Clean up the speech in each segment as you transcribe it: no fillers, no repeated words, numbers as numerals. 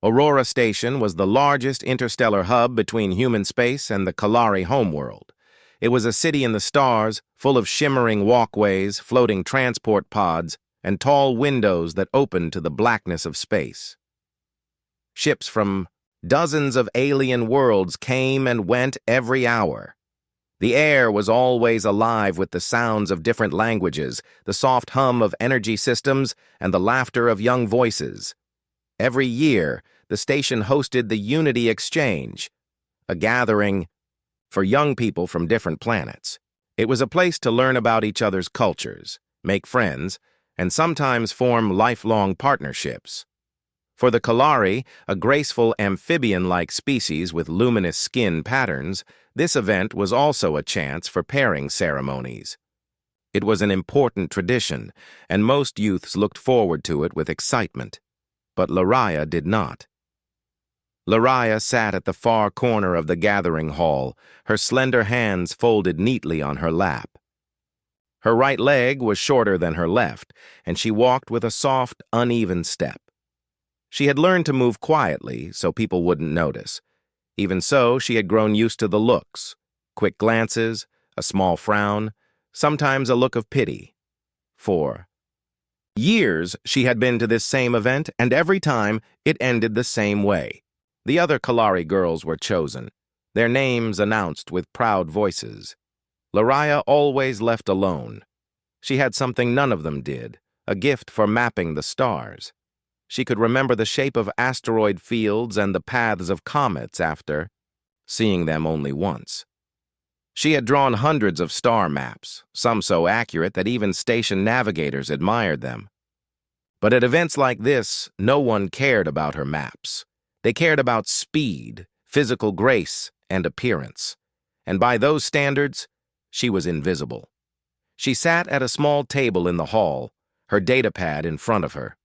Aurora Station was the largest interstellar hub between human space and the Kalari homeworld. It was a city in the stars, full of shimmering walkways, floating transport pods, and tall windows that opened to the blackness of space. Ships from dozens of alien worlds came and went every hour. The air was always alive with the sounds of different languages, the soft hum of energy systems, and the laughter of young voices. Every year, the station hosted the Unity Exchange, a gathering for young people from different planets. It was a place to learn about each other's cultures, make friends, and sometimes form lifelong partnerships. For the Kalari, a graceful amphibian-like species with luminous skin patterns, this event was also a chance for pairing ceremonies. It was an important tradition, and most youths looked forward to it with excitement. But Lariah did not. Lariah sat at the far corner of the gathering hall, her slender hands folded neatly on her lap. Her right leg was shorter than her left, and she walked with a soft, uneven step. She had learned to move quietly so people wouldn't notice. Even so, she had grown used to the looks, quick glances, a small frown, sometimes a look of pity. For years, she had been to this same event, and every time, it ended the same way. The other Kalari girls were chosen, their names announced with proud voices. Lariah always left alone. She had something none of them did, a gift for mapping the stars. She could remember the shape of asteroid fields and the paths of comets after seeing them only once. She had drawn hundreds of star maps, some so accurate that even station navigators admired them. But at events like this, no one cared about her maps. They cared about speed, physical grace, and appearance. And by those standards, she was invisible. She sat at a small table in the hall, her datapad in front of her.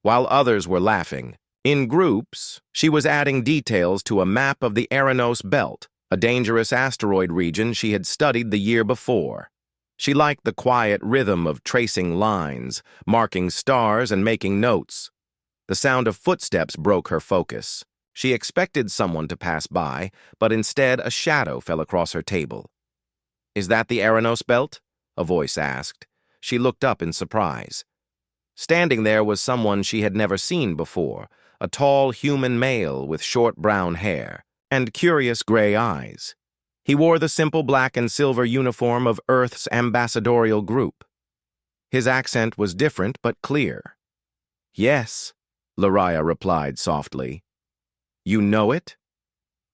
While others were laughing, in groups, she was adding details to a map of the Aranos Belt, a dangerous asteroid region she had studied the year before. She liked the quiet rhythm of tracing lines, marking stars, and making notes. The sound of footsteps broke her focus. She expected someone to pass by, but instead a shadow fell across her table. "Is that the Aranos Belt?" a voice asked. She looked up in surprise. Standing there was someone she had never seen before, a tall human male with short brown hair and curious gray eyes. He wore the simple black and silver uniform of Earth's ambassadorial group. His accent was different but clear. "Yes," Lariah replied softly. "You know it?"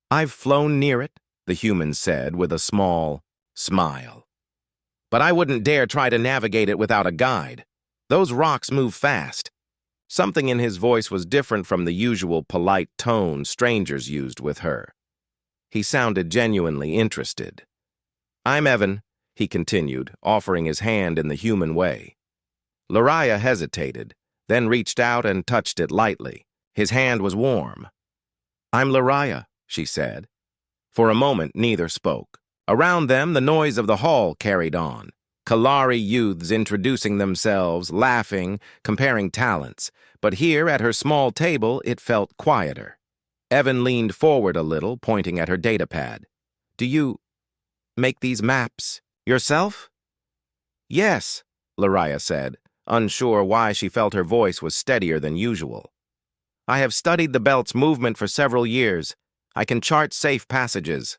"I've flown near it," the human said with a small smile. "But I wouldn't dare try to navigate it without a guide. Those rocks move fast." Something in his voice was different from the usual polite tone strangers used with her. He sounded genuinely interested. "I'm Evan," he continued, offering his hand in the human way. Lariah hesitated, then reached out and touched it lightly. His hand was warm. "I'm Lariah," she said. For a moment, neither spoke. Around them, the noise of the hall carried on. Kalari youths introducing themselves, laughing, comparing talents. But here, at her small table, it felt quieter. Evan leaned forward a little, pointing at her datapad. "Do you make these maps yourself?" "Yes," Lariah said, unsure why she felt her voice was steadier than usual. "I have studied the belt's movement for several years. I can chart safe passages."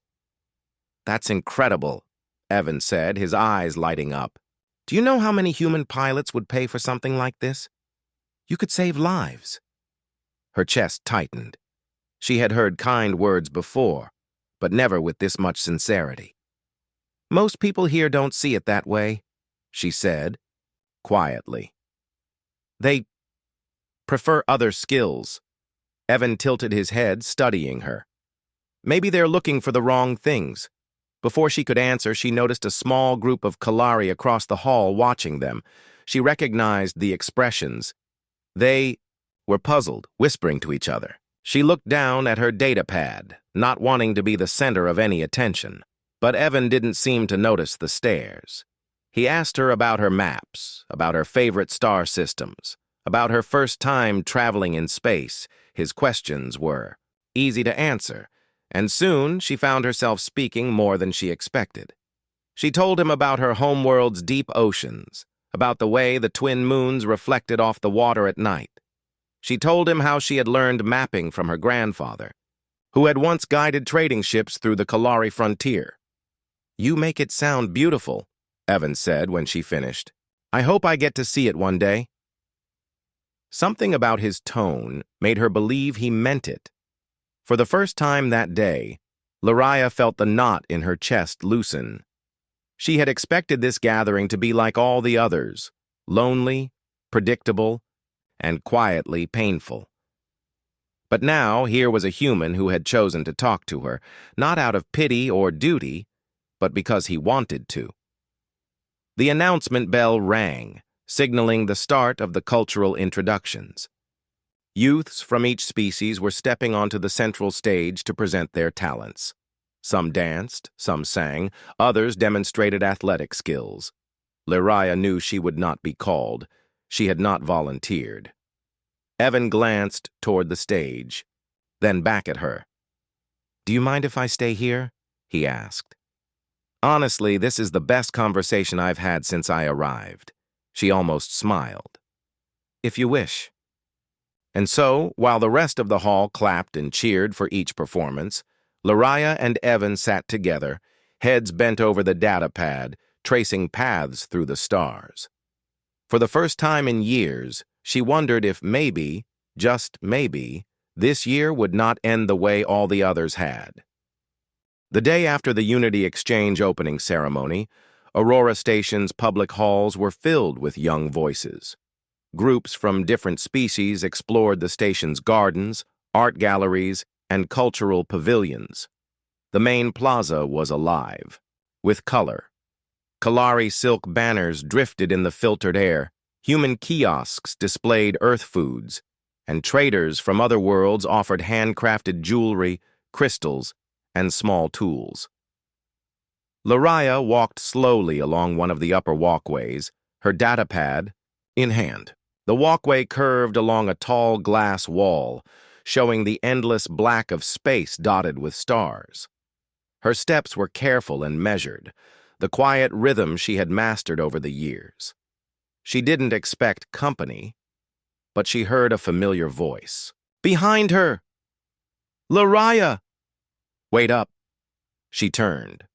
"That's incredible," Evan said, his eyes lighting up. "Do you know how many human pilots would pay for something like this? You could save lives." Her chest tightened. She had heard kind words before, but never with this much sincerity. "Most people here don't see it that way," she said, quietly. "They prefer other skills." Evan tilted his head, studying her. "Maybe they're looking for the wrong things." Before she could answer, she noticed a small group of Kalari across the hall watching them. She recognized the expressions. They were puzzled, whispering to each other. She looked down at her datapad, not wanting to be the center of any attention. But Evan didn't seem to notice the stares. He asked her about her maps, about her favorite star systems, about her first time traveling in space, His questions were easy to answer, and soon she found herself speaking more than she expected. She told him about her homeworld's deep oceans, about the way the twin moons reflected off the water at night. She told him how she had learned mapping from her grandfather, who had once guided trading ships through the Kalari frontier. "You make it sound beautiful," Evan said when she finished. "I hope I get to see it one day." Something about his tone made her believe he meant it. For the first time that day, Lariah felt the knot in her chest loosen. She had expected this gathering to be like all the others, lonely, predictable, and quietly painful. But now here was a human who had chosen to talk to her, not out of pity or duty, but because he wanted to. The announcement bell rang, signaling the start of the cultural introductions. Youths from each species were stepping onto the central stage to present their talents. Some danced, some sang, others demonstrated athletic skills. Lariah knew she would not be called. She had not volunteered. Evan glanced toward the stage, then back at her. "Do you mind if I stay here?" he asked. "Honestly, this is the best conversation I've had since I arrived." She almost smiled. "If you wish." And so, while the rest of the hall clapped and cheered for each performance, Lariah and Evan sat together, heads bent over the data pad, tracing paths through the stars. For the first time in years, she wondered if maybe, just maybe, this year would not end the way all the others had. The day after the Unity Exchange opening ceremony, Aurora Station's public halls were filled with young voices. Groups from different species explored the station's gardens, art galleries, and cultural pavilions. The main plaza was alive, with color. Kalari silk banners drifted in the filtered air, human kiosks displayed earth foods, and traders from other worlds offered handcrafted jewelry, crystals, and small tools. Lariah walked slowly along one of the upper walkways, her datapad in hand. The walkway curved along a tall glass wall, showing the endless black of space dotted with stars. Her steps were careful and measured, the quiet rhythm she had mastered over the years. She didn't expect company, but she heard a familiar voice. "Behind her! Lariah!" "Wait up." She turned.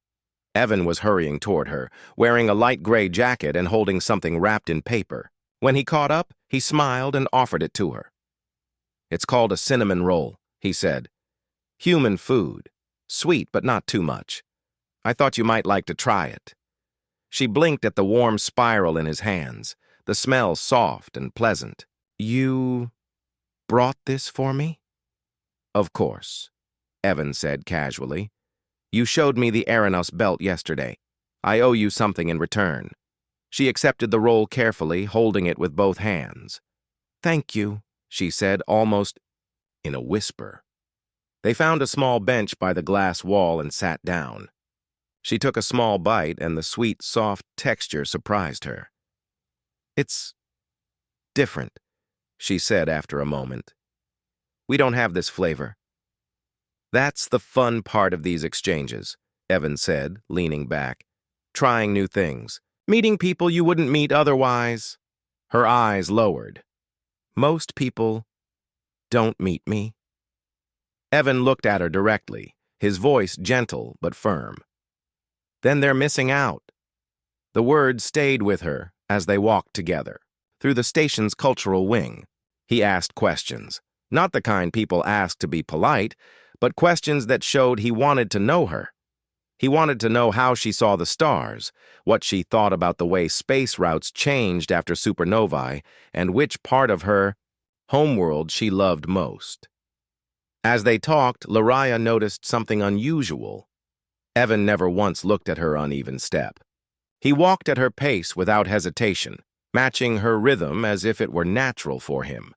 Evan was hurrying toward her, wearing a light gray jacket and holding something wrapped in paper. When he caught up, he smiled and offered it to her. "It's called a cinnamon roll," he said. "Human food. Sweet, but not too much. I thought you might like to try it." She blinked at the warm spiral in his hands, the smell soft and pleasant. "You brought this for me?" "Of course," Evan said casually. "You showed me the Aranos belt yesterday. I owe you something in return." She accepted the roll carefully, holding it with both hands. "Thank you," she said, almost in a whisper. They found a small bench by the glass wall and sat down. She took a small bite, and the sweet, soft texture surprised her. "It's different," she said after a moment. "We don't have this flavor." "That's the fun part of these exchanges," Evan said, leaning back. "Trying new things. Meeting people you wouldn't meet otherwise." Her eyes lowered. "Most people don't meet me." Evan looked at her directly, his voice gentle but firm. "Then they're missing out." The words stayed with her as they walked together. Through the station's cultural wing, he asked questions. Not the kind people ask to be polite, but questions that showed he wanted to know her. He wanted to know how she saw the stars, what she thought about the way space routes changed after supernovae, and which part of her homeworld she loved most. As they talked, Lariah noticed something unusual. Evan never once looked at her uneven step. He walked at her pace without hesitation, matching her rhythm as if it were natural for him.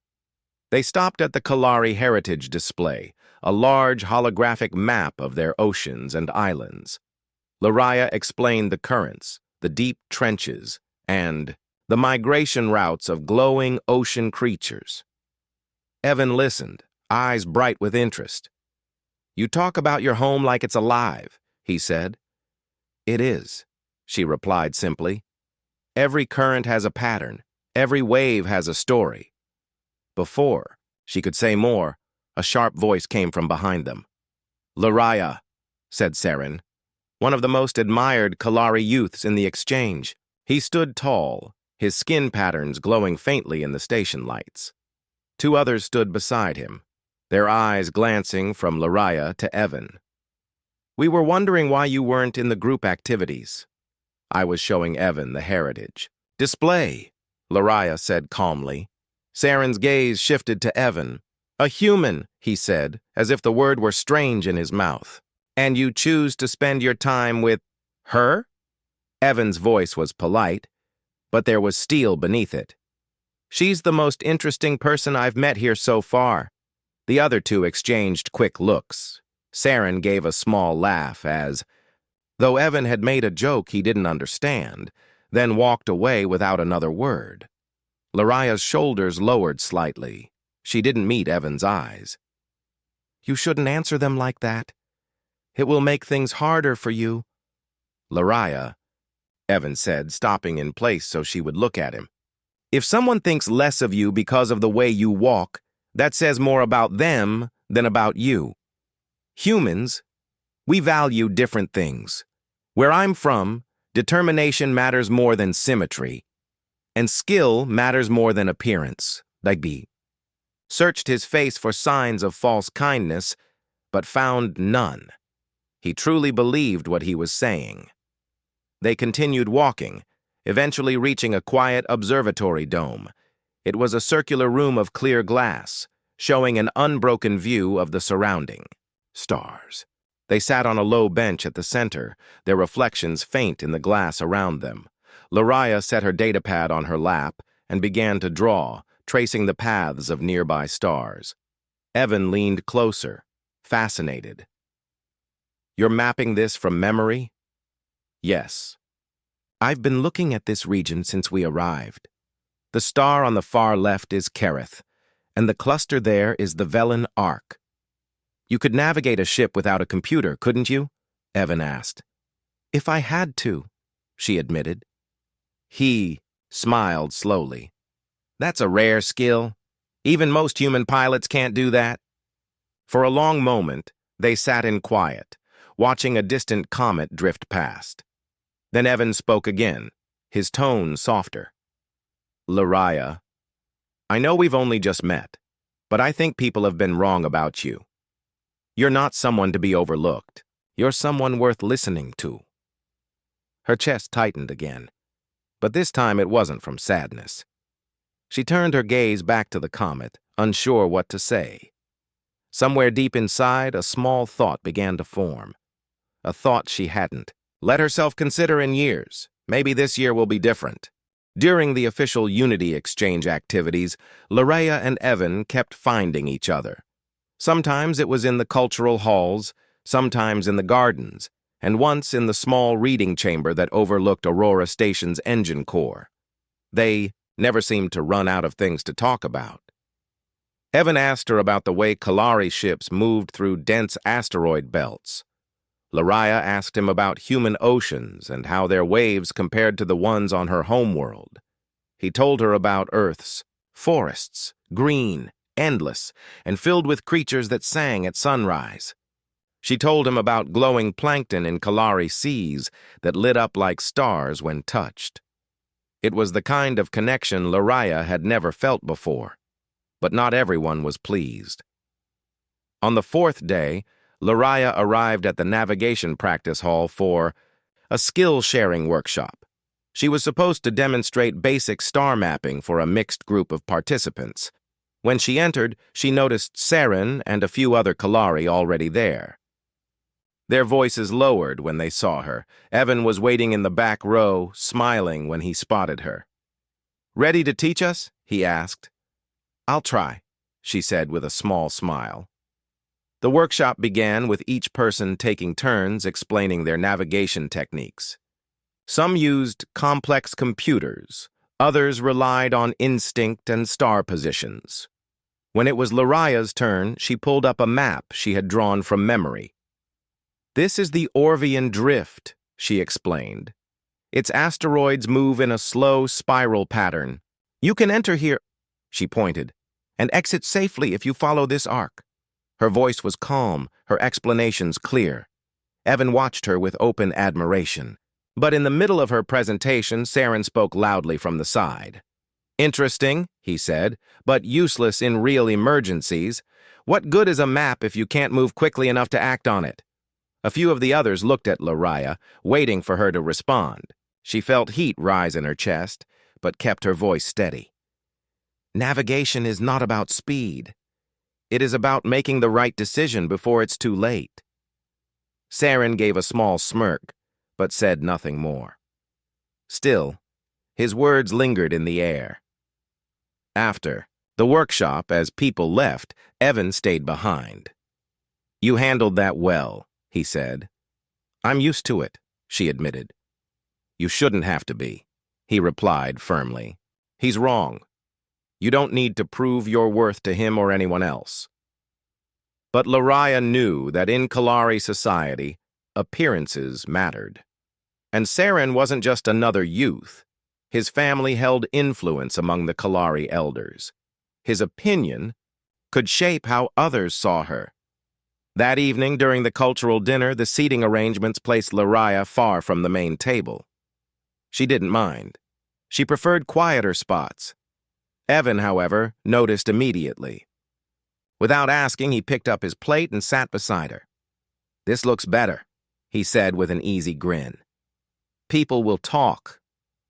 They stopped at the Kalari Heritage Display, a large holographic map of their oceans and islands. Lariah explained the currents, the deep trenches, and the migration routes of glowing ocean creatures. Evan listened, eyes bright with interest. "You talk about your home like it's alive," he said. "It is," she replied simply. "Every current has a pattern. Every wave has a story." Before she could say more, a sharp voice came from behind them. "Lariah," said Saren, one of the most admired Kalari youths in the exchange. He stood tall, his skin patterns glowing faintly in the station lights. Two others stood beside him, their eyes glancing from Lariah to Evan. "We were wondering why you weren't in the group activities." I was showing Evan the heritage. "Display," Lariah said calmly. Saren's gaze shifted to Evan. "A human," he said, as if the word were strange in his mouth. "And you choose to spend your time with her?" Evan's voice was polite, but there was steel beneath it. "She's the most interesting person I've met here so far." The other two exchanged quick looks. Saren gave a small laugh as, though Evan had made a joke he didn't understand, then walked away without another word. Lariah's shoulders lowered slightly. She didn't meet Evan's eyes. "You shouldn't answer them like that. It will make things harder for you." "Lariah," Evan said, stopping in place so she would look at him. "If someone thinks less of you because of the way you walk, that says more about them than about you. Humans, we value different things. Where I'm from, determination matters more than symmetry, and skill matters more than appearance." Digby searched his face for signs of false kindness, but found none. He truly believed what he was saying. They continued walking, eventually reaching a quiet observatory dome. It was a circular room of clear glass, showing an unbroken view of the surrounding stars. They sat on a low bench at the center, their reflections faint in the glass around them. Lariah set her datapad on her lap and began to draw, tracing the paths of nearby stars. Evan leaned closer, fascinated. "You're mapping this from memory?" "Yes. I've been looking at this region since we arrived. The star on the far left is Kereth, and the cluster there is the Velen Arc." "You could navigate a ship without a computer, couldn't you?" Evan asked. "If I had to," she admitted. He smiled slowly. "That's a rare skill. Even most human pilots can't do that." For a long moment, they sat in quiet, watching a distant comet drift past. Then Evan spoke again, his tone softer. "Lariah, I know we've only just met, but I think people have been wrong about you. You're not someone to be overlooked. You're someone worth listening to." Her chest tightened again, but this time it wasn't from sadness. She turned her gaze back to the comet, unsure what to say. Somewhere deep inside, a small thought began to form. A thought she hadn't let herself consider in years. Maybe this year will be different. During the official Unity exchange activities, Lariah and Evan kept finding each other. Sometimes it was in the cultural halls, sometimes in the gardens, and once in the small reading chamber that overlooked Aurora Station's engine core. They never seemed to run out of things to talk about. Evan asked her about the way Kalari ships moved through dense asteroid belts. Lariah asked him about human oceans and how their waves compared to the ones on her homeworld. He told her about Earth's forests, green, endless, and filled with creatures that sang at sunrise. She told him about glowing plankton in Kalari seas that lit up like stars when touched. It was the kind of connection Lariah had never felt before, but not everyone was pleased. On the fourth day, Lariah arrived at the navigation practice hall for a skill-sharing workshop. She was supposed to demonstrate basic star mapping for a mixed group of participants. When she entered, she noticed Saren and a few other Kalari already there. Their voices lowered when they saw her. Evan was waiting in the back row, smiling when he spotted her. "Ready to teach us?" he asked. "I'll try," she said with a small smile. The workshop began with each person taking turns explaining their navigation techniques. Some used complex computers, others relied on instinct and star positions. When it was Laria's turn, she pulled up a map she had drawn from memory. "This is the Orvian Drift," she explained. "Its asteroids move in a slow spiral pattern. You can enter here," she pointed, "and exit safely if you follow this arc." Her voice was calm, her explanations clear. Evan watched her with open admiration. But in the middle of her presentation, Saren spoke loudly from the side. "Interesting," he said, "but useless in real emergencies. What good is a map if you can't move quickly enough to act on it?" A few of the others looked at Laria, waiting for her to respond. She felt heat rise in her chest, but kept her voice steady. "Navigation is not about speed. It is about making the right decision before it's too late." Saren gave a small smirk, but said nothing more. Still, his words lingered in the air. After the workshop, as people left, Evan stayed behind. "You handled that well," he said. "I'm used to it," she admitted. "You shouldn't have to be," he replied firmly. "He's wrong. You don't need to prove your worth to him or anyone else." But Laria knew that in Kalari society, appearances mattered. And Saren wasn't just another youth. His family held influence among the Kalari elders. His opinion could shape how others saw her. That evening, during the cultural dinner, the seating arrangements placed Laria far from the main table. She didn't mind. She preferred quieter spots. Evan, however, noticed immediately. Without asking, he picked up his plate and sat beside her. "This looks better," he said with an easy grin. "People will talk,"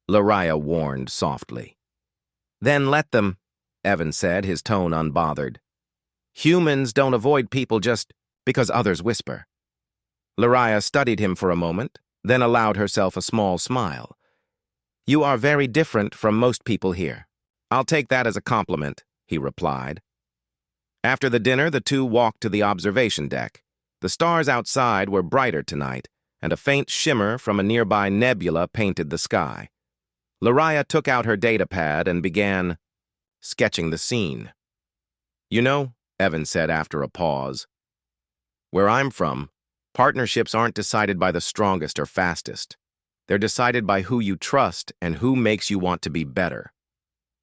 Laria warned softly. "Then let them," Evan said, his tone unbothered. "Humans don't avoid people just because others whisper." Laria studied him for a moment, then allowed herself a small smile. "You are very different from most people here." "I'll take that as a compliment," he replied. After the dinner, the two walked to the observation deck. The stars outside were brighter tonight, and a faint shimmer from a nearby nebula painted the sky. Laria took out her datapad and began sketching the scene. "You know," Evan said after a pause, "where I'm from, partnerships aren't decided by the strongest or fastest. They're decided by who you trust and who makes you want to be better."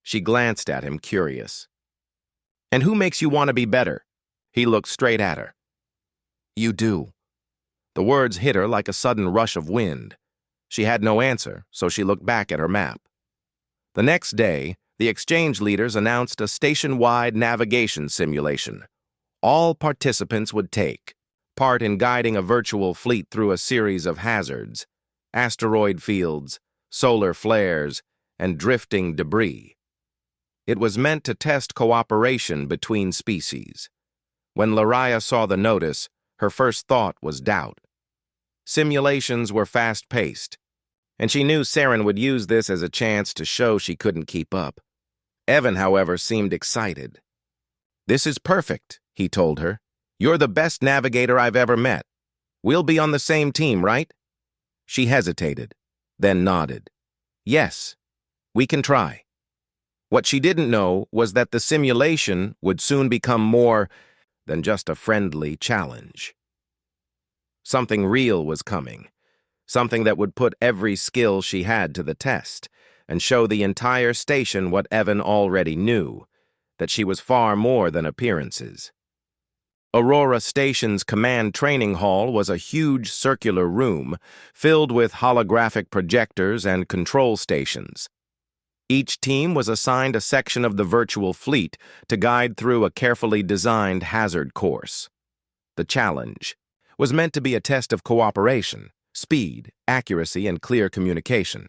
She glanced at him, curious. "And who makes you want to be better?" He looked straight at her. "You do." The words hit her like a sudden rush of wind. She had no answer, so she looked back at her map. The next day, the exchange leaders announced a station-wide navigation simulation. All participants would take part in guiding a virtual fleet through a series of hazards, asteroid fields, solar flares, and drifting debris. It was meant to test cooperation between species. When Laria saw the notice, her first thought was doubt. Simulations were fast-paced, and she knew Saren would use this as a chance to show she couldn't keep up. Evan, however, seemed excited. "This is perfect," he told her. "You're the best navigator I've ever met. We'll be on the same team, right?" She hesitated, then nodded. "Yes, we can try." What she didn't know was that the simulation would soon become more than just a friendly challenge. Something real was coming, something that would put every skill she had to the test and show the entire station what Evan already knew, that she was far more than appearances. Aurora Station's command training hall was a huge circular room filled with holographic projectors and control stations. Each team was assigned a section of the virtual fleet to guide through a carefully designed hazard course. The challenge was meant to be a test of cooperation, speed, accuracy, and clear communication.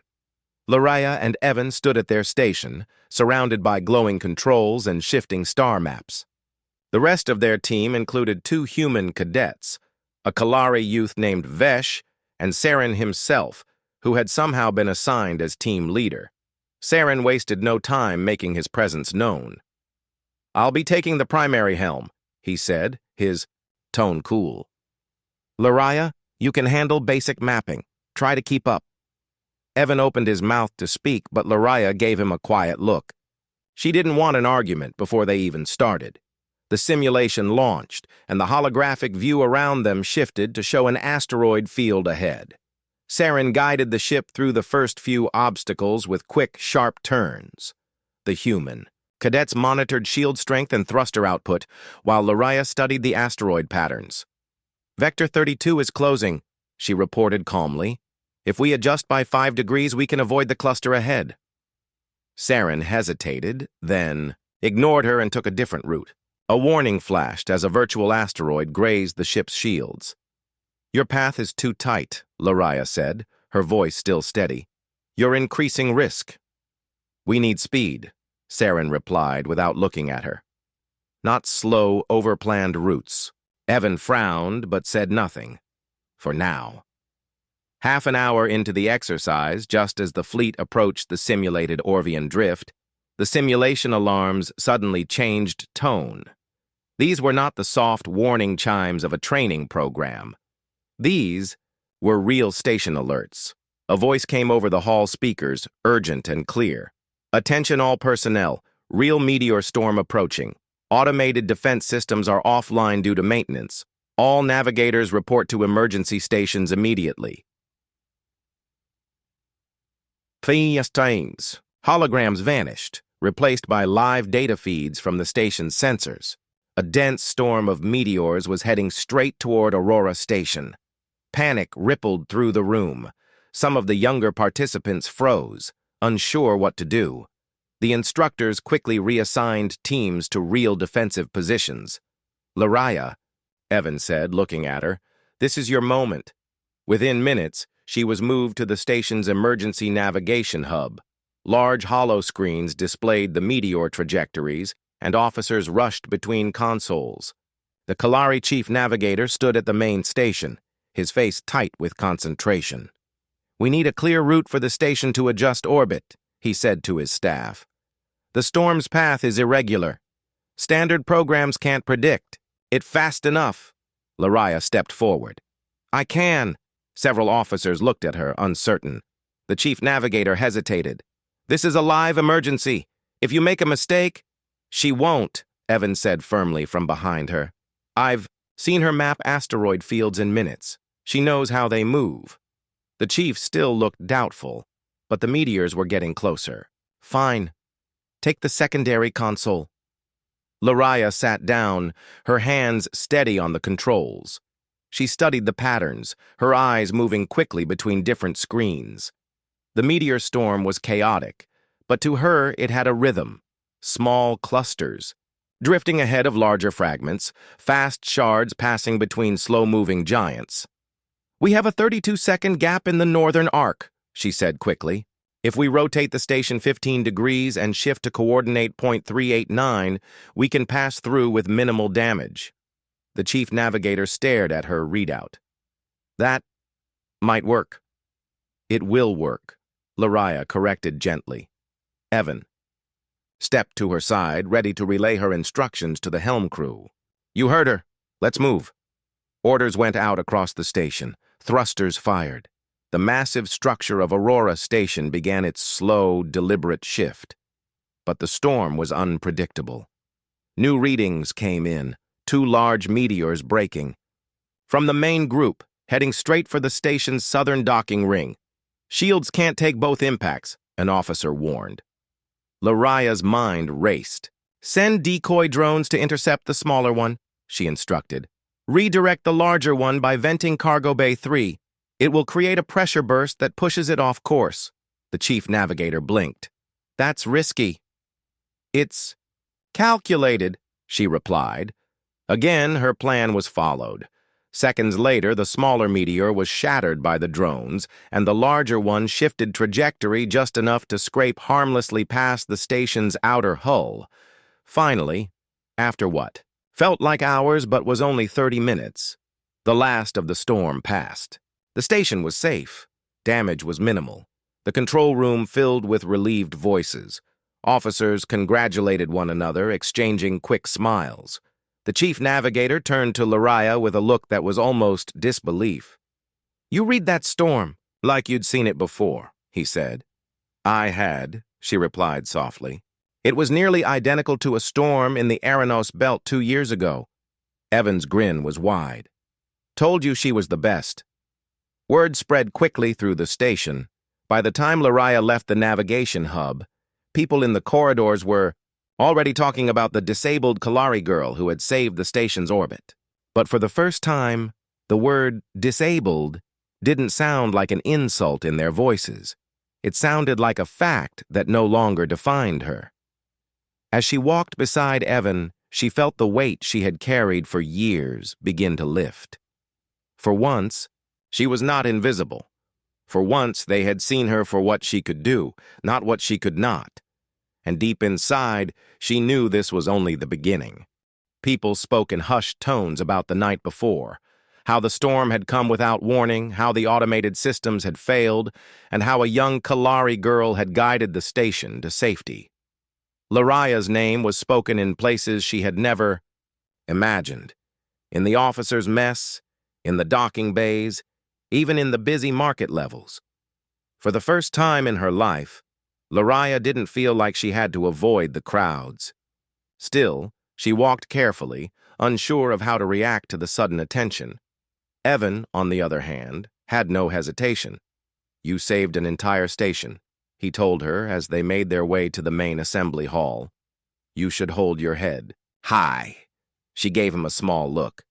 Laria and Evan stood at their station, surrounded by glowing controls and shifting star maps. The rest of their team included 2 human cadets, a Kalari youth named Vesh, and Saren himself, who had somehow been assigned as team leader. Saren wasted no time making his presence known. "I'll be taking the primary helm," he said, his tone cool. "Laria, you can handle basic mapping. Try to keep up." Evan opened his mouth to speak, but Laria gave him a quiet look. She didn't want an argument before they even started. The simulation launched, and the holographic view around them shifted to show an asteroid field ahead. Saren guided the ship through the first few obstacles with quick, sharp turns. The human. Cadets monitored shield strength and thruster output, while Lariah studied the asteroid patterns. "Vector 32 is closing," she reported calmly. "If we adjust by 5 degrees, we can avoid the cluster ahead." Saren hesitated, then ignored her and took a different route. A warning flashed as a virtual asteroid grazed the ship's shields. "Your path is too tight," Lariah said, her voice still steady. "You're increasing risk." "We need speed," Saren replied without looking at her. "Not slow, overplanned routes." Evan frowned but said nothing. For now. Half an hour into the exercise, just as the fleet approached the simulated Orvian drift, the simulation alarms suddenly changed tone. These were not the soft warning chimes of a training program. These were real station alerts. A voice came over the hall speakers, urgent and clear. "Attention all personnel, real meteor storm approaching. Automated defense systems are offline due to maintenance. All navigators report to emergency stations immediately." Holograms vanished, replaced by live data feeds from the station's sensors. A dense storm of meteors was heading straight toward Aurora Station. Panic rippled through the room. Some of the younger participants froze, unsure what to do. The instructors quickly reassigned teams to real defensive positions. "Lariah," Evan said, looking at her, "this is your moment." Within minutes, she was moved to the station's emergency navigation hub. Large hollow screens displayed the meteor trajectories, and officers rushed between consoles. The Kalari chief navigator stood at the main station, his face tight with concentration. "We need a clear route for the station to adjust orbit," he said to his staff. "The storm's path is irregular. Standard programs can't predict it fast enough." Lariah stepped forward. "I can." Several officers looked at her, uncertain. The chief navigator hesitated. "This is a live emergency. If you make a mistake—" "She won't," Evan said firmly from behind her. "I've seen her map asteroid fields in minutes. She knows how they move." The chief still looked doubtful, but the meteors were getting closer. "Fine. Take the secondary console." Lariah sat down, her hands steady on the controls. She studied the patterns, her eyes moving quickly between different screens. The meteor storm was chaotic, but to her it had a rhythm. Small clusters, drifting ahead of larger fragments, fast shards passing between slow-moving giants. "We have a 32-second gap in the northern arc," she said quickly. "If we rotate the station 15 degrees and shift to coordinate .389, we can pass through with minimal damage." The chief navigator stared at her readout. "That might work." "It will work," Lariah corrected gently. Evan stepped to her side, ready to relay her instructions to the helm crew. "You heard her. Let's move." Orders went out across the station. Thrusters fired. The massive structure of Aurora Station began its slow, deliberate shift. But the storm was unpredictable. New readings came in, 2 large meteors breaking. From the main group, heading straight for the station's southern docking ring. "Shields can't take both impacts," an officer warned. Lariah's mind raced. "Send decoy drones to intercept the smaller one," she instructed. "Redirect the larger one by venting Cargo Bay 3. It will create a pressure burst that pushes it off course." The chief navigator blinked. "That's risky." "It's calculated," she replied. Again, her plan was followed. Seconds later, the smaller meteor was shattered by the drones, and the larger one shifted trajectory just enough to scrape harmlessly past the station's outer hull. Finally, after what felt like hours but was only 30 minutes, the last of the storm passed. The station was safe. Damage was minimal. The control room filled with relieved voices. Officers congratulated one another, exchanging quick smiles. The chief navigator turned to Lariah with a look that was almost disbelief. "You read that storm like you'd seen it before," he said. "I had," she replied softly. It was nearly identical to a storm in the Aranos Belt 2 years ago. Evan's grin was wide. Told you she was the best. Word spread quickly through the station. By the time Lariah left the navigation hub, people in the corridors were already talking about the disabled Kalari girl who had saved the station's orbit. But for the first time, the word disabled didn't sound like an insult in their voices. It sounded like a fact that no longer defined her. As she walked beside Evan, she felt the weight she had carried for years begin to lift. For once, she was not invisible. For once, they had seen her for what she could do, not what she could not. And deep inside, she knew this was only the beginning. People spoke in hushed tones about the night before, how the storm had come without warning, how the automated systems had failed, and how a young Kalari girl had guided the station to safety. Lariah's name was spoken in places she had never imagined. In the officers' mess, in the docking bays, even in the busy market levels. For the first time in her life, Lariah didn't feel like she had to avoid the crowds. Still, she walked carefully, unsure of how to react to the sudden attention. Evan, on the other hand, had no hesitation. "You saved an entire station," he told her as they made their way to the main assembly hall. "You should hold your head high." She gave him a small look.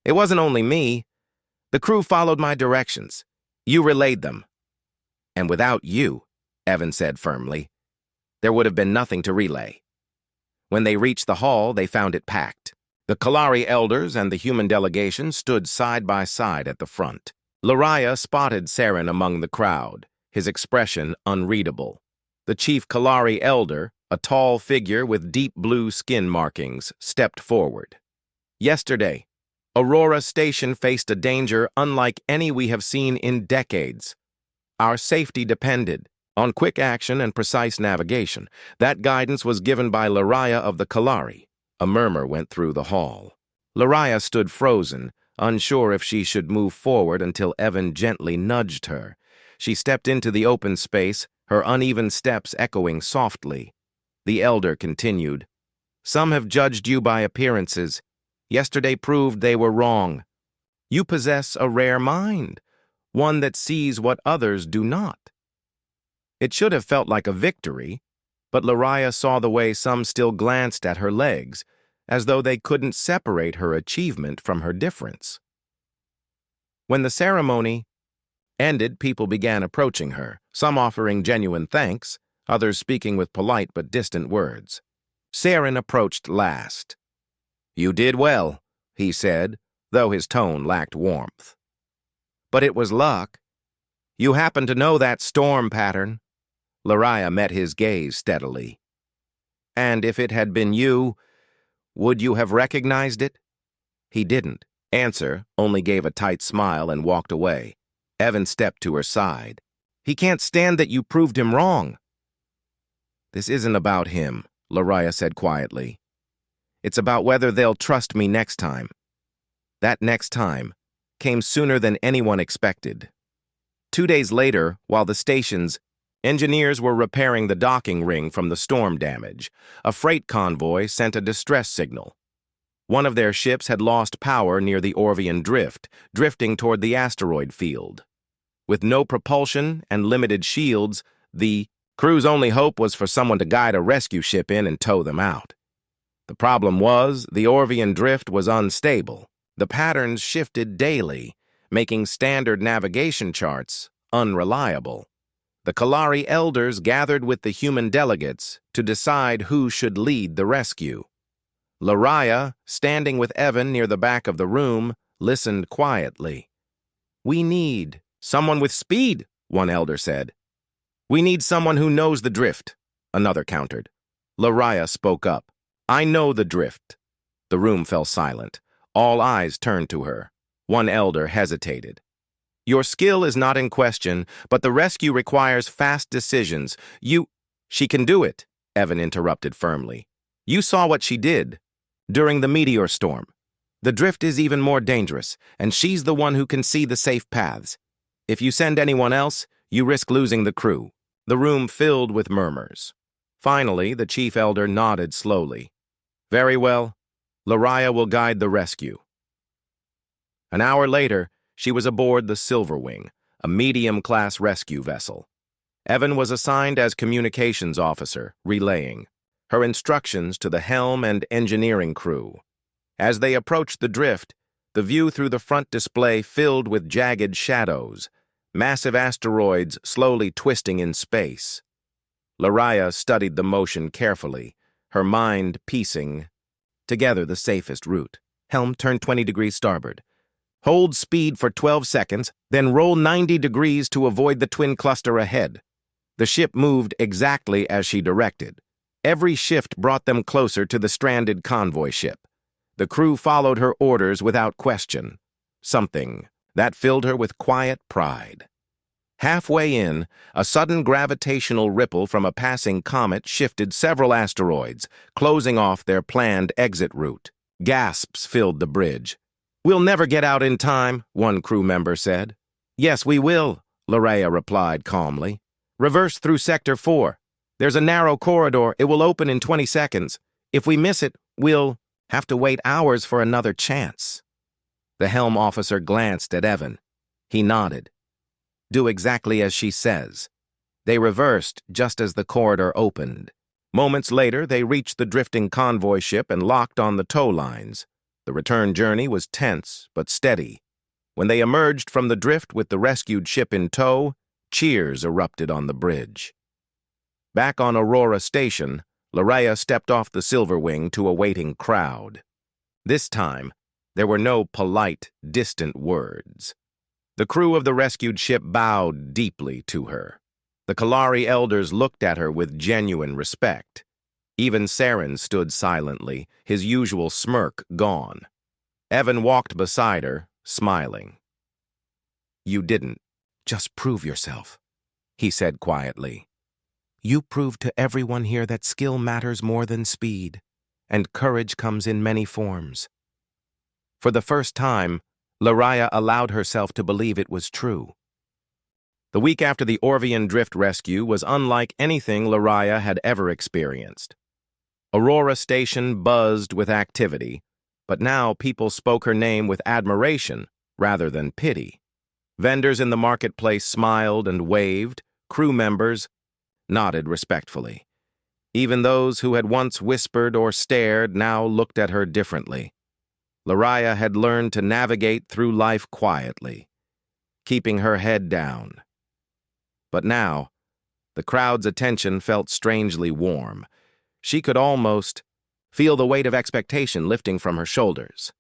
"It wasn't only me. The crew followed my directions. You relayed them." "And without you," Evan said firmly, "there would have been nothing to relay." When they reached the hall, they found it packed. The Kalari elders and the human delegation stood side by side at the front. Lariah spotted Saren among the crowd, his expression unreadable. The chief Kalari elder, a tall figure with deep blue skin markings, stepped forward. "Yesterday, Aurora Station faced a danger unlike any we have seen in decades. Our safety depended on quick action and precise navigation. That guidance was given by Lariah of the Kalari." A murmur went through the hall. Lariah stood frozen, unsure if she should move forward until Evan gently nudged her. She stepped into the open space, her uneven steps echoing softly. The elder continued, "Some have judged you by appearances. Yesterday proved they were wrong. You possess a rare mind, one that sees what others do not." It should have felt like a victory, but Lariah saw the way some still glanced at her legs, as though they couldn't separate her achievement from her difference. When the ceremony ended, people began approaching her, some offering genuine thanks, others speaking with polite but distant words. Saren approached last. "You did well," he said, though his tone lacked warmth. "But it was luck. You happen to know that storm pattern." Lariah met his gaze steadily. "And if it had been you, would you have recognized it?" He didn't answer, only gave a tight smile and walked away. Evan stepped to her side. "He can't stand that you proved him wrong." "This isn't about him," Lariah said quietly. "It's about whether they'll trust me next time." That next time came sooner than anyone expected. 2 days later, while the station's engineers were repairing the docking ring from the storm damage, a freight convoy sent a distress signal. One of their ships had lost power near the Orvian Drift, drifting toward the asteroid field. With no propulsion and limited shields, the crew's only hope was for someone to guide a rescue ship in and tow them out. The problem was, the Orvian Drift was unstable. The patterns shifted daily, making standard navigation charts unreliable. The Kalari elders gathered with the human delegates to decide who should lead the rescue. Lariah, standing with Evan near the back of the room, listened quietly. "We need someone with speed," one elder said. "We need someone who knows the drift," another countered. Lariah spoke up. "I know the drift." The room fell silent. All eyes turned to her. One elder hesitated. "Your skill is not in question, but the rescue requires fast decisions. She can do it," Evan interrupted firmly. "You saw what she did during the meteor storm. The drift is even more dangerous, and she's the one who can see the safe paths. If you send anyone else, you risk losing the crew." The room filled with murmurs. Finally, the chief elder nodded slowly. Very well. Lariah will guide the rescue. An hour later, she was aboard the Silverwing, a medium-class rescue vessel. Evan was assigned as communications officer, relaying her instructions to the helm and engineering crew. As they approached the drift, the view through the front display filled with jagged shadows, massive asteroids slowly twisting in space. Lariah studied the motion carefully, her mind piecing together the safest route. Helm, turn 20 degrees starboard. Hold speed for 12 seconds, then roll 90 degrees to avoid the twin cluster ahead. The ship moved exactly as she directed. Every shift brought them closer to the stranded convoy ship. The crew followed her orders without question. Something that filled her with quiet pride. Halfway in, a sudden gravitational ripple from a passing comet shifted several asteroids, closing off their planned exit route. Gasps filled the bridge. "We'll never get out in time," one crew member said. "Yes, we will," Lariah replied calmly. "Reverse through Sector 4. There's a narrow corridor. It will open in 20 seconds. If we miss it, we'll have to wait hours for another chance." The helm officer glanced at Evan. He nodded. "Do exactly as she says." They reversed just as the corridor opened. Moments later, they reached the drifting convoy ship and locked on the tow lines. The return journey was tense but steady. When they emerged from the drift with the rescued ship in tow, cheers erupted on the bridge. Back on Aurora Station, Lariah stepped off the Silverwing to a waiting crowd. This time, there were no polite, distant words. The crew of the rescued ship bowed deeply to her. The Kalari elders looked at her with genuine respect. Even Saren stood silently, his usual smirk gone. Evan walked beside her, smiling. "You didn't just prove yourself," he said quietly. "You proved to everyone here that skill matters more than speed, and courage comes in many forms." For the first time, Lariah allowed herself to believe it was true. The week after the Orvian drift rescue was unlike anything Lariah had ever experienced. Aurora Station buzzed with activity, but now people spoke her name with admiration rather than pity. Vendors in the marketplace smiled and waved, crew members nodded respectfully. Even those who had once whispered or stared now looked at her differently. Lariah had learned to navigate through life quietly, keeping her head down. But now, the crowd's attention felt strangely warm. She could almost feel the weight of expectation lifting from her shoulders.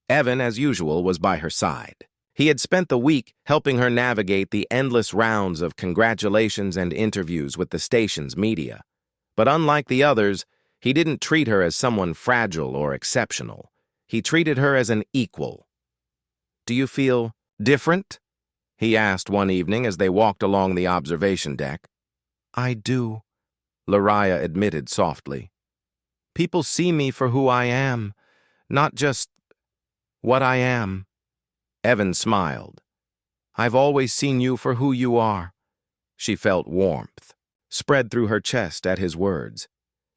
Evan, as usual, was by her side. He had spent the week helping her navigate the endless rounds of congratulations and interviews with the station's media. But unlike the others, he didn't treat her as someone fragile or exceptional. He treated her as an equal. "Do you feel different?" he asked one evening as they walked along the observation deck. "I do," Lariah admitted softly. "People see me for who I am, not just what I am." Evan smiled. "I've always seen you for who you are." She felt warmth spread through her chest at his words.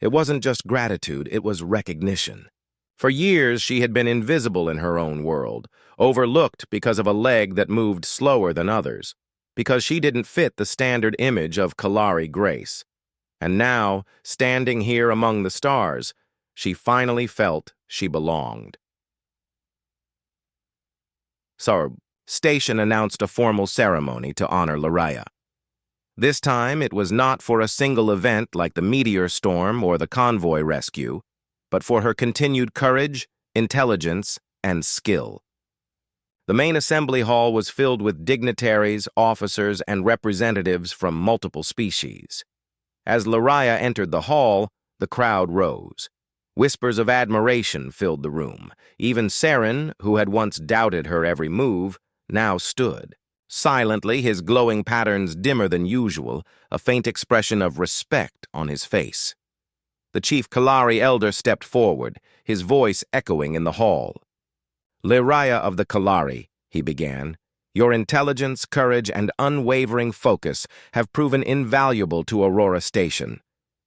It wasn't just gratitude, it was recognition. For years, she had been invisible in her own world, overlooked because of a leg that moved slower than others, because she didn't fit the standard image of Kalari grace. And now, standing here among the stars, she finally felt she belonged. So, Station announced a formal ceremony to honor Lariah. This time, it was not for a single event like the meteor storm or the convoy rescue, but for her continued courage, intelligence, and skill. The main assembly hall was filled with dignitaries, officers, and representatives from multiple species. As Lariah entered the hall, the crowd rose. Whispers of admiration filled the room. Even Saren, who had once doubted her every move, now stood. Silently, his glowing patterns dimmer than usual, a faint expression of respect on his face. The chief Kalari elder stepped forward, his voice echoing in the hall. "Lariah of the Kalari," he began, "your intelligence, courage, and unwavering focus have proven invaluable to Aurora Station.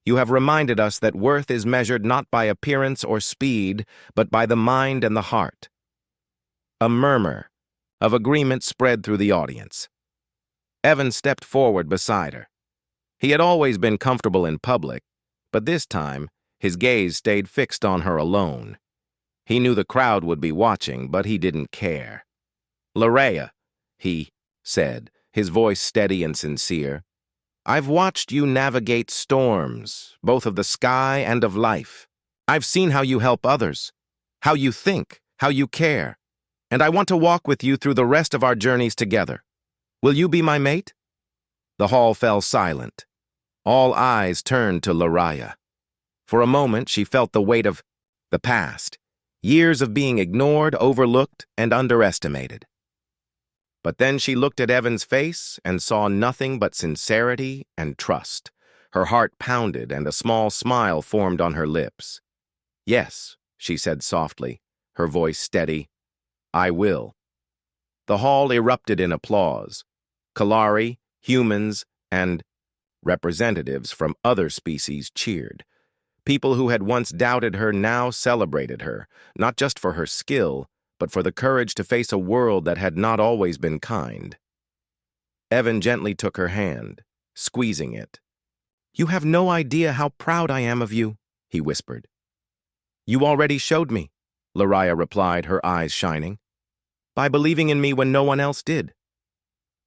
You have reminded us that worth is measured not by appearance or speed, but by the mind and the heart. A murmur of agreement spread through the audience. Evan stepped forward beside her. He had always been comfortable in public, but this time, his gaze stayed fixed on her alone. He knew the crowd would be watching, but he didn't care. "Larea," he said, his voice steady and sincere, "I've watched you navigate storms, both of the sky and of life. I've seen how you help others, how you think, how you care, and I want to walk with you through the rest of our journeys together. Will you be my mate?" The hall fell silent. All eyes turned to Larea. For a moment, she felt the weight of the past, years of being ignored, overlooked, and underestimated. But then she looked at Evan's face and saw nothing but sincerity and trust. Her heart pounded and a small smile formed on her lips. "Yes," she said softly, her voice steady, "I will." The hall erupted in applause. Kalari, humans, and representatives from other species cheered. People who had once doubted her now celebrated her, not just for her skill, but for the courage to face a world that had not always been kind. Evan gently took her hand, squeezing it. "You have no idea how proud I am of you," he whispered. "You already showed me," Larea replied, her eyes shining, "by believing in me when no one else did."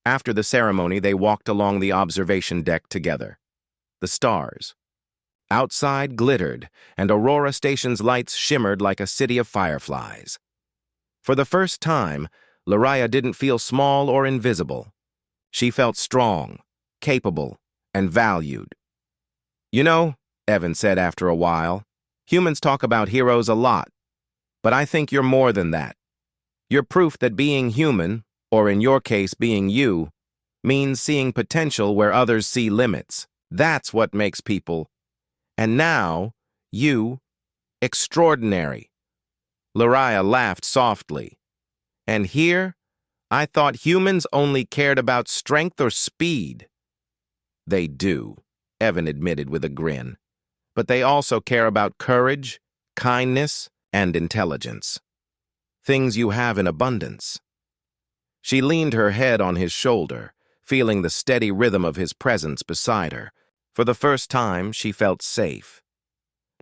After the ceremony, they walked along the observation deck together. The stars outside glittered, and Aurora Station's lights shimmered like a city of fireflies. For the first time, Larea didn't feel small or invisible. She felt strong, capable, and valued. "You know," Evan said after a while, "humans talk about heroes a lot, but I think you're more than that. You're proof that being human, or in your case being you, means seeing potential where others see limits. That's what makes people. And now, you, extraordinary." Larea laughed softly. "And here, I thought humans only cared about strength or speed." "They do," Evan admitted with a grin. "But they also care about courage, kindness, and intelligence. Things you have in abundance." She leaned her head on his shoulder, feeling the steady rhythm of his presence beside her. For the first time, she felt safe.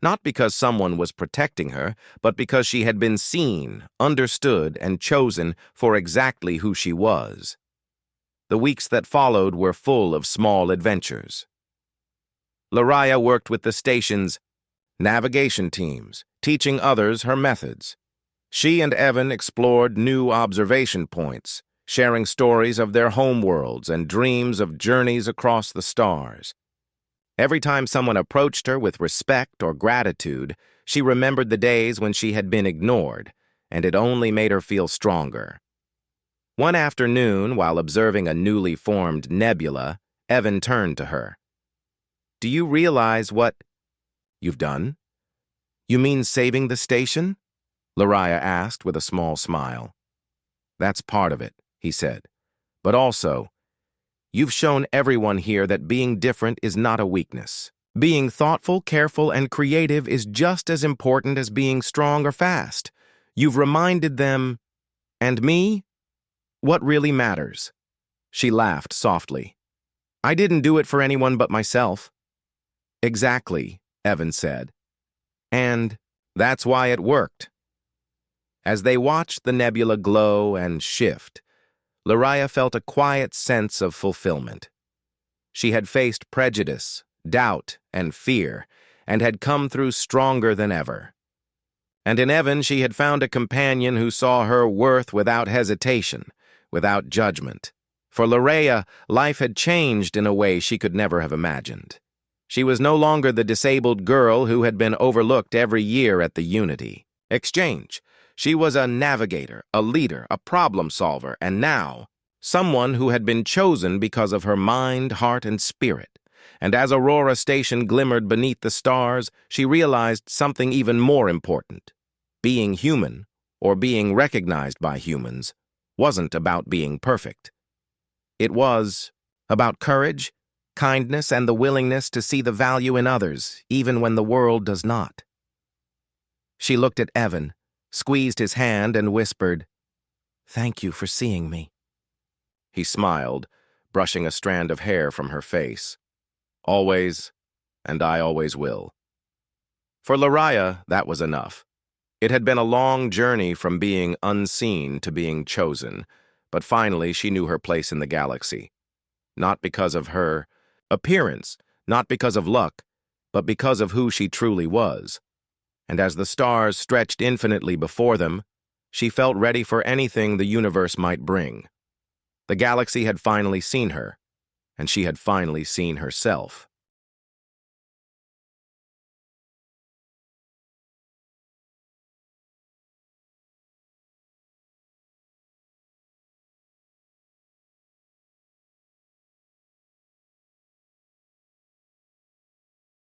Not because someone was protecting her, but because she had been seen, understood, and chosen for exactly who she was. The weeks that followed were full of small adventures. Larea worked with the station's navigation teams, teaching others her methods. She and Evan explored new observation points, sharing stories of their homeworlds and dreams of journeys across the stars. Every time someone approached her with respect or gratitude, she remembered the days when she had been ignored, and it only made her feel stronger. One afternoon, while observing a newly formed nebula, Evan turned to her. "Do you realize what you've done?" "You mean saving the station?" Larea asked with a small smile. "That's part of it," he said. "But also, you've shown everyone here that being different is not a weakness. Being thoughtful, careful, and creative is just as important as being strong or fast. You've reminded them, and me, what really matters." She laughed softly. "I didn't do it for anyone but myself." "Exactly," Evan said. "And that's why it worked." As they watched the nebula glow and shift, Larea felt a quiet sense of fulfillment. She had faced prejudice, doubt, and fear, and had come through stronger than ever. And in Evan, she had found a companion who saw her worth without hesitation, without judgment. For Larea, life had changed in a way she could never have imagined. She was no longer the disabled girl who had been overlooked every year at the Unity Exchange. She was a navigator, a leader, a problem solver, and now, someone who had been chosen because of her mind, heart, and spirit. And as Aurora Station glimmered beneath the stars, she realized something even more important. Being human, or being recognized by humans, wasn't about being perfect. It was about courage, kindness, and the willingness to see the value in others, even when the world does not. She looked at Evan, squeezed his hand, and whispered, "Thank you for seeing me." He smiled, brushing a strand of hair from her face. "Always, and I always will." For Lariah, that was enough. It had been a long journey from being unseen to being chosen, but finally she knew her place in the galaxy. Not because of her appearance, not because of luck, but because of who she truly was. And as the stars stretched infinitely before them, she felt ready for anything the universe might bring. The galaxy had finally seen her, and she had finally seen herself.